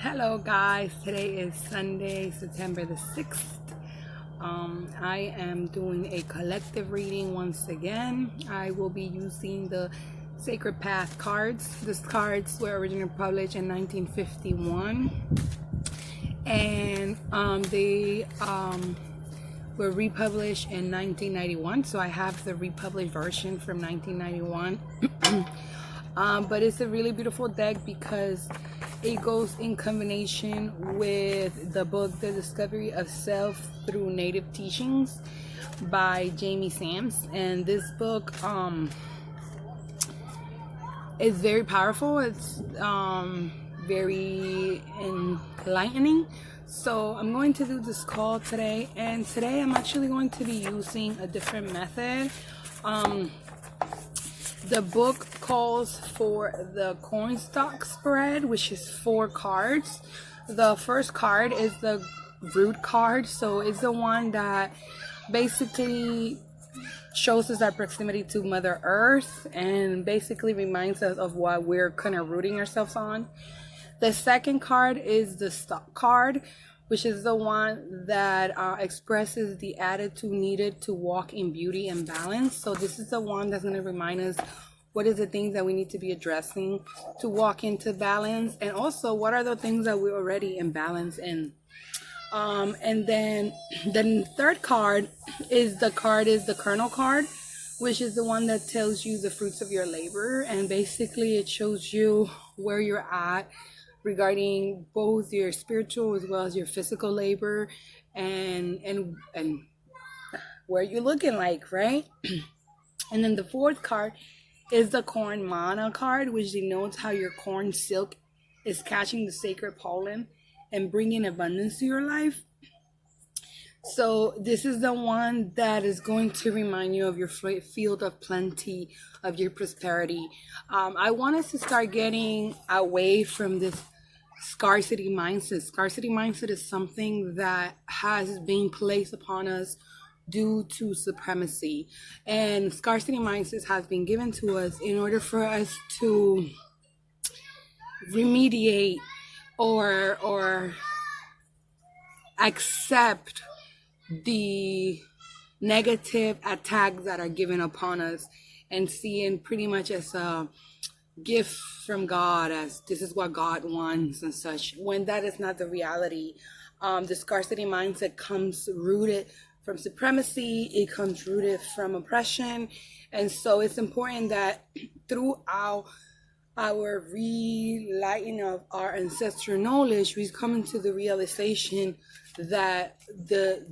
Hello guys, today is Sunday, September the 6th. I am doing a collective reading once again. I will be using the Sacred Path cards. These cards were originally published in 1951 and they were republished in 1991. So I have the republished version from 1991. But it's a really beautiful deck because it goes in combination with the book The Discovery of Self Through Native Teachings by Jamie Sams. And this book is very powerful. It's very enlightening. So I'm going to do this call today, and today I'm actually going to be using a different method. The book calls for the cornstalk spread, which is 4 cards. The first card is the root card, so it's the one that basically shows us our proximity to Mother Earth and basically reminds us of what we're kind of rooting ourselves on. The second card is the stock card, which is the one that expresses the attitude needed to walk in beauty and balance. So this is the one that's going to remind us what is the things that we need to be addressing to walk into balance, and also what are the things that we're already in balance in. And then the third card is the kernel card, which is the one that tells you the fruits of your labor, and basically it shows you where you're at regarding both your spiritual as well as your physical labor, and where you're looking like, right? And then the fourth card is the corn mana card, which denotes how your corn silk is catching the sacred pollen and bringing abundance to your life. So this is the one that is going to remind you of your field of plenty, of your prosperity. I want us to start getting away from this scarcity mindset. Scarcity mindset is something that has been placed upon us due to supremacy, and scarcity mindset has been given to us in order for us to remediate or accept the negative attacks that are given upon us, and seeing pretty much as a gift from God, as this is what God wants and such, when that is not the reality. The scarcity mindset comes rooted from supremacy, it comes rooted from oppression, and so it's important that throughout our relighting of our ancestral knowledge, we come into the realization that the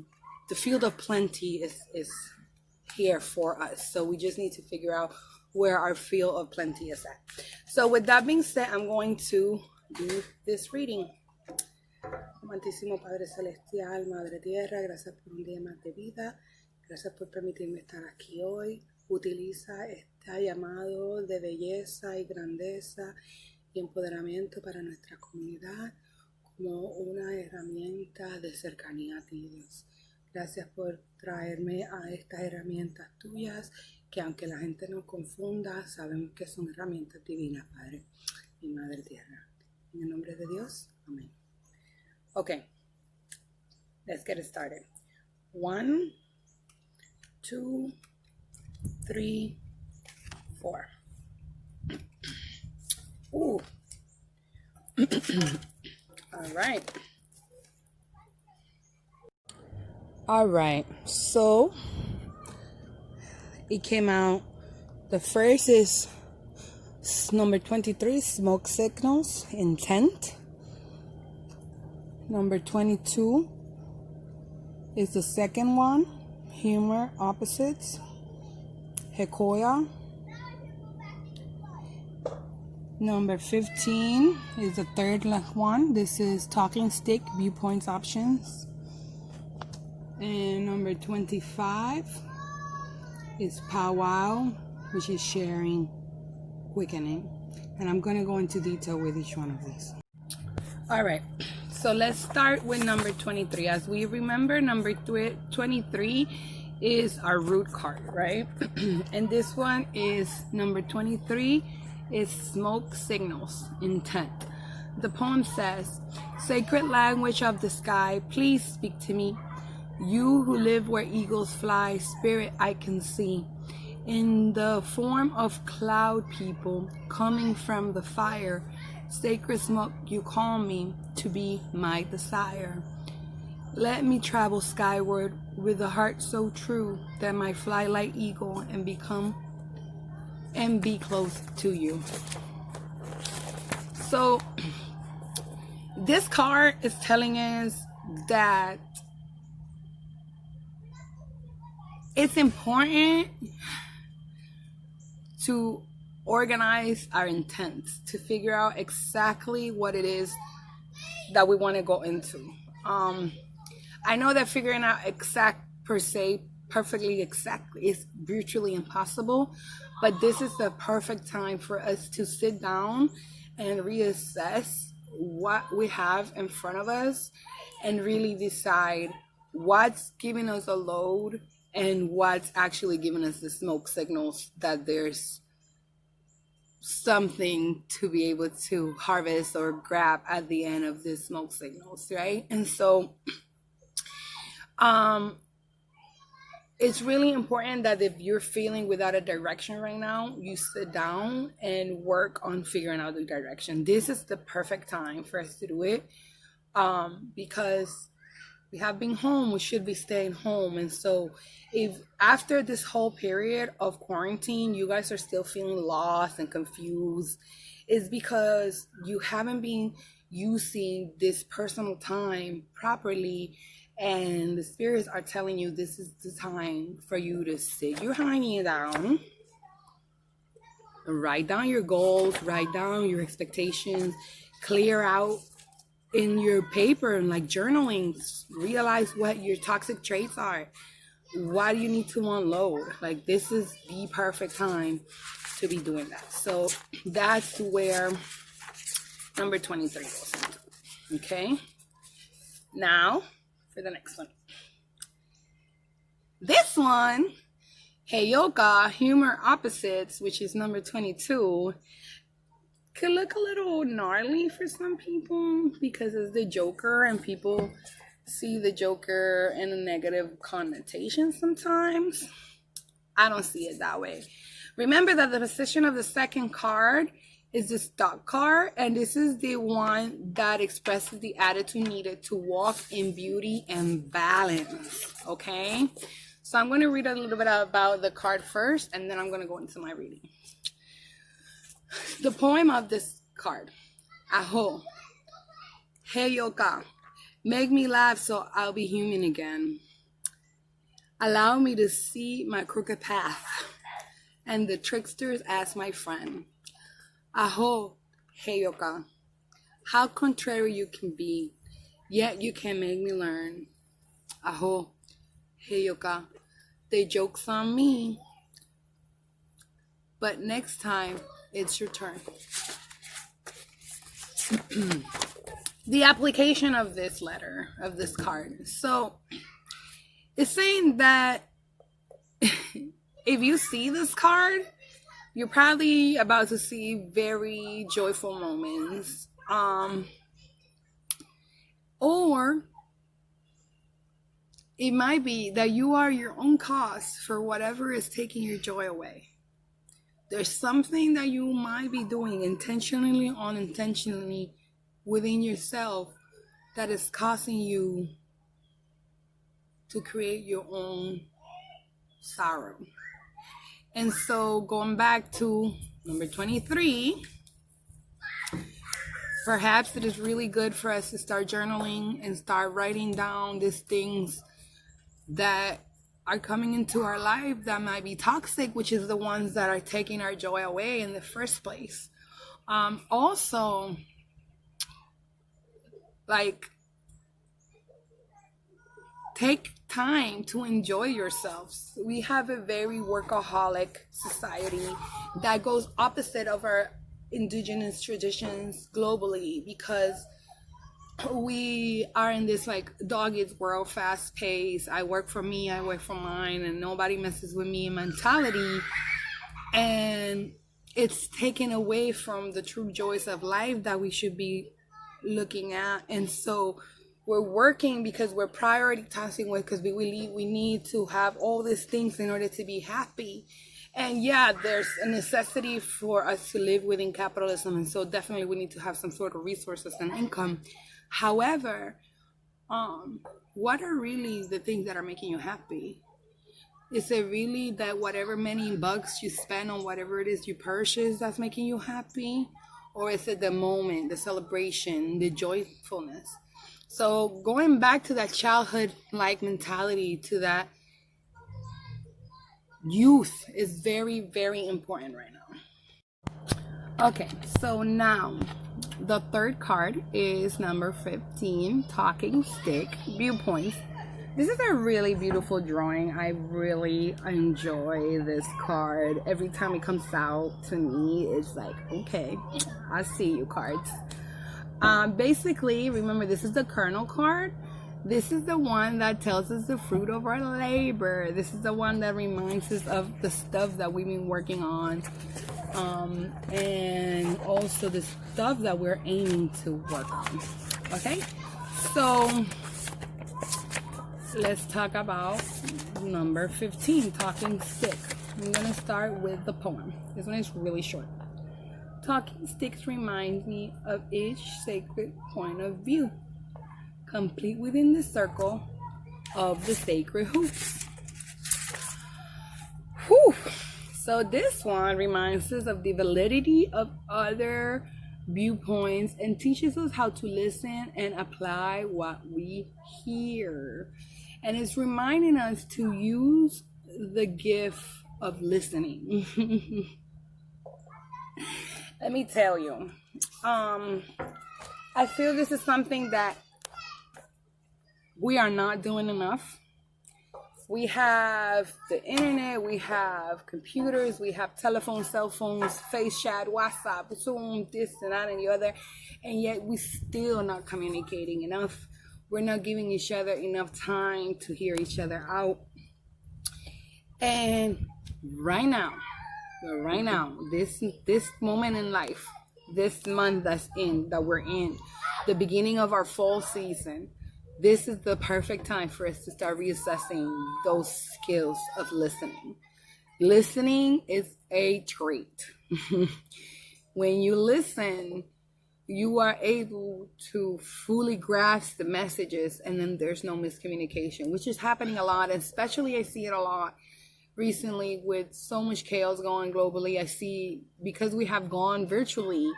field of plenty is here for us. So we just need to figure out where our field of plenty is at. So with that being said, I'm going to do this reading. Amantísimo Padre Celestial, Madre Tierra, gracias por un día más de vida, gracias por permitirme estar aquí hoy. Utiliza este llamado de belleza y grandeza y empoderamiento para nuestra comunidad como una herramienta de cercanía a ti, Dios. Gracias por traerme a estas herramientas tuyas, que aunque la gente nos confunda, sabemos que son herramientas divinas, Padre y Madre Tierra. En el nombre de Dios, amén. Okay, let's get it started. 1, 2, 3, 4. Ooh. All right. So it came out. The first is number 23, smoke signals, intent. Number 22 is the second one, humor, opposites, Hekoya. Number 15 is the third one. This is talking stick, viewpoints, options. And number 25 is powwow, which is sharing, quickening. And I'm going to go into detail with each one of these. All right. So let's start with number 23. As we remember, number 23 is our root card, right? And this one is number 23 is smoke signals, intent. The poem says, "Sacred language of the sky, please speak to me. You who live where eagles fly, spirit I can see. In the form of cloud people coming from the fire, sacred smoke you call me to be my desire. Let me travel skyward with a heart so true that I fly like eagle and be close to you." So this card is telling us that it's important to organize our intents, to figure out exactly what it is that we want to go into. I know that figuring out perfectly exactly is virtually impossible, but this is the perfect time for us to sit down and reassess what we have in front of us and really decide what's giving us a load and what's actually giving us the smoke signals that there's something to be able to harvest or grab at the end of the smoke signals, right? And so it's really important that if you're feeling without a direction right now, you sit down and work on figuring out the direction. This is the perfect time for us to do it, because we have been home, we should be staying home. And so if after this whole period of quarantine, you guys are still feeling lost and confused, it's because you haven't been using this personal time properly. And the spirits are telling you this is the time for you to sit your hiney down, write down your goals, write down your expectations, clear out in your paper and like journaling, realize what your toxic traits are. Why do you need to unload? Like, this is the perfect time to be doing that. So that's where number 23 goes into. Okay. Now, for the next one. This one, Hey Yoga, Humor Opposites, which is number 22, could look a little gnarly for some people because it's the Joker and people see the Joker in a negative connotation sometimes. I don't see it that way. Remember that the position of the second card is the stock card, and this is the one that expresses the attitude needed to walk in beauty and balance. Okay, so I'm going to read a little bit about the card first, and then I'm going to go into my reading. The poem of this card: Aho, Hey Yoka, make me laugh so I'll be human again. Allow me to see my crooked path and the tricksters as my friend. Aho, Hey Yoka, how contrary you can be, yet you can make me learn. Aho, Hey Yoka, they joke's on me, but next time it's your turn. The application of this letter, of this card. So it's saying that if you see this card, you're probably about to see very joyful moments. Or it might be that you are your own cause for whatever is taking your joy away. There's something that you might be doing intentionally or unintentionally within yourself that is causing you to create your own sorrow. And so going back to number 23, perhaps it is really good for us to start journaling and start writing down these things that are coming into our life that might be toxic, which is the ones that are taking our joy away in the first place. Also, like, take time to enjoy yourselves. We have a very workaholic society that goes opposite of our indigenous traditions globally, because we are in this like dog-eat world, fast paced, I work for me, I work for mine, and nobody messes with me mentality. And it's taken away from the true joys of life that we should be looking at. And so we're working because we're prioritizing with, because we need to have all these things in order to be happy. And yeah, there's a necessity for us to live within capitalism, and so definitely we need to have some sort of resources and income. However, what are really the things that are making you happy? Is it really that whatever many bucks you spend on whatever it is you purchase that's making you happy? Or is it the moment, the celebration, the joyfulness? So going back to that childhood-like mentality, to that youth, is very, very important right now. Okay, so now the third card is number 15, Talking Stick, Viewpoints. This is a really beautiful drawing. I really enjoy this card. Every time it comes out to me, it's like, okay, I see you, cards. Basically, remember, this is the Kernel card. This is the one that tells us the fruit of our labor. This is the one that reminds us of the stuff that we've been working on. And also the stuff that we're aiming to work on. Okay? So let's talk about number 15, Talking Stick. I'm going to start with the poem. This one is really short. Talking sticks remind me of each sacred point of view, complete within the circle of the sacred hoops. Whew. So this one reminds us of the validity of other viewpoints and teaches us how to listen and apply what we hear. And it's reminding us to use the gift of listening. Let me tell you, I feel this is something that we are not doing enough. We have the internet, we have computers, we have telephones, cell phones, face chat, WhatsApp, Zoom, this and that and the other, and yet we still not communicating enough. We're not giving each other enough time to hear each other out. And right now, this moment in life, this month that we're in, the beginning of our fall season, this is the perfect time for us to start reassessing those skills of listening. Listening is a trait. When you listen, you are able to fully grasp the messages, and then there's no miscommunication, which is happening a lot. And especially I see it a lot recently with so much chaos going globally. I see, because we have gone virtually,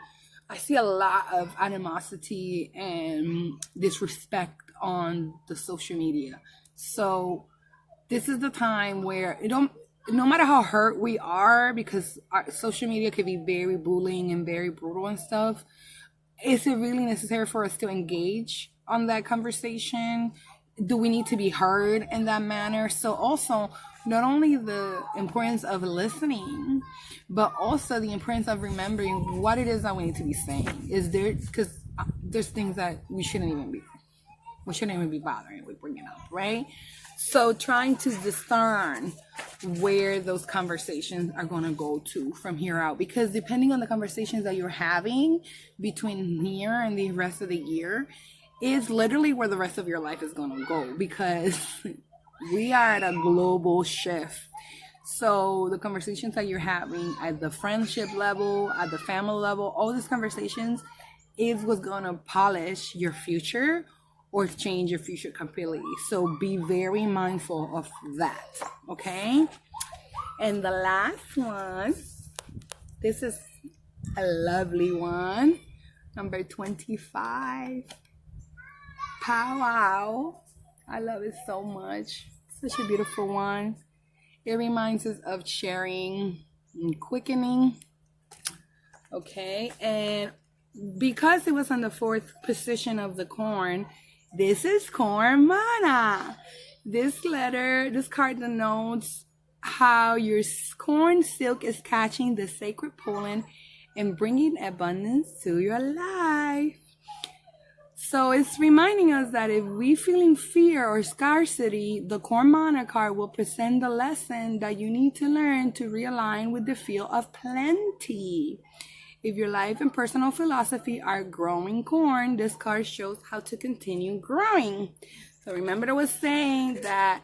I see a lot of animosity and disrespect on the social media. So this is the time where no matter how hurt we are, because our social media could be very bullying and very brutal and stuff, is it really necessary for us to engage on that conversation? Do we need to be heard in that manner? So also, not only the importance of listening, but also the importance of remembering what it is that we need to be saying. Because there's things that we shouldn't even be bothering with bringing up, right? So trying to discern where those conversations are going to go to from here out, because depending on the conversations that you're having between here and the rest of the year is literally where the rest of your life is going to go, because we are at a global shift. So the conversations that you're having at the friendship level, at the family level, all these conversations is what's going to polish your future or change your future completely. So be very mindful of that, okay? And the last one, this is a lovely one, number 25, Powwow. I love it so much. Such a beautiful one. It reminds us of sharing and quickening. Okay, and because it was on the fourth position of the corn, this is corn mana. This card denotes how your corn silk is catching the sacred pollen and bringing abundance to your life. So it's reminding us that if we feeling fear or scarcity, the corn mana card will present the lesson that you need to learn to realign with the feel of plenty. If your life and personal philosophy are growing corn, this card shows how to continue growing. So remember I was saying that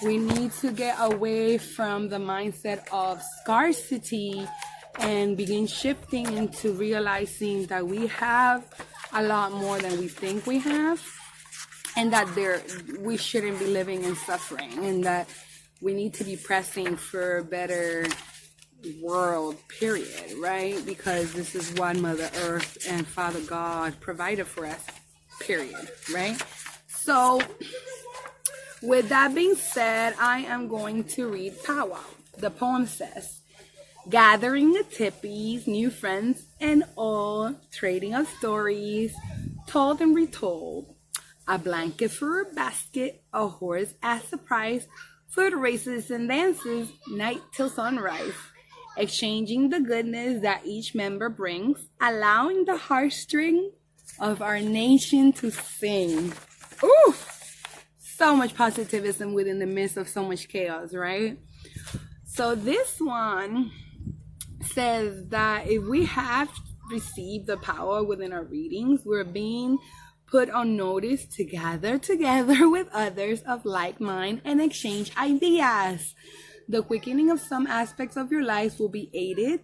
we need to get away from the mindset of scarcity and begin shifting into realizing that we have a lot more than we think we have, and that we shouldn't be living in suffering, and that we need to be pressing for a better world, period, right? Because this is what Mother Earth and Father God provided for us, period, right? So with that being said, I am going to read Powwow. The poem says, gathering the tippies, new friends and all, trading of stories, told and retold. A blanket for a basket, a horse as a prize, foot races and dances, night till sunrise. Exchanging the goodness that each member brings, allowing the heartstring of our nation to sing. Ooh! So much positivism within the midst of so much chaos, right? So this one says that if we have received the power within our readings, we're being put on notice to gather together with others of like mind and exchange ideas. The quickening of some aspects of your life will be aided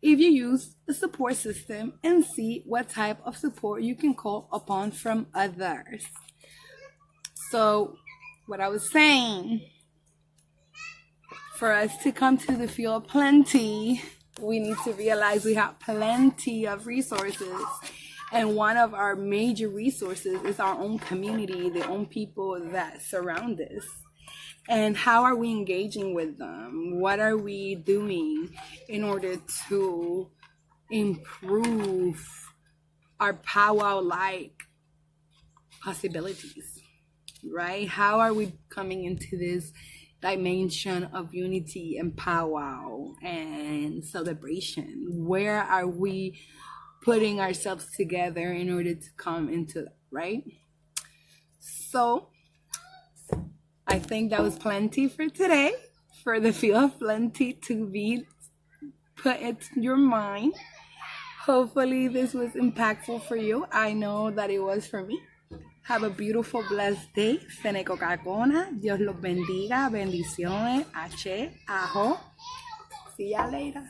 if you use a support system and see what type of support you can call upon from others. So, what I was saying, for us to come to the field of plenty, we need to realize we have plenty of resources. And one of our major resources is our own community, the own people that surround us. And how are we engaging with them? What are we doing in order to improve our powwow-like possibilities? Right? How are we coming into this dimension of unity and powwow and celebration? Where are we putting ourselves together in order to come into that, right? So I think that was plenty for today, for the feel of plenty to be put into your mind. Hopefully this was impactful for you. I know that it was for me. Have a beautiful, blessed day. Seneco Cacona. Dios los bendiga. Bendiciones. Ache. Ajo. See ya later.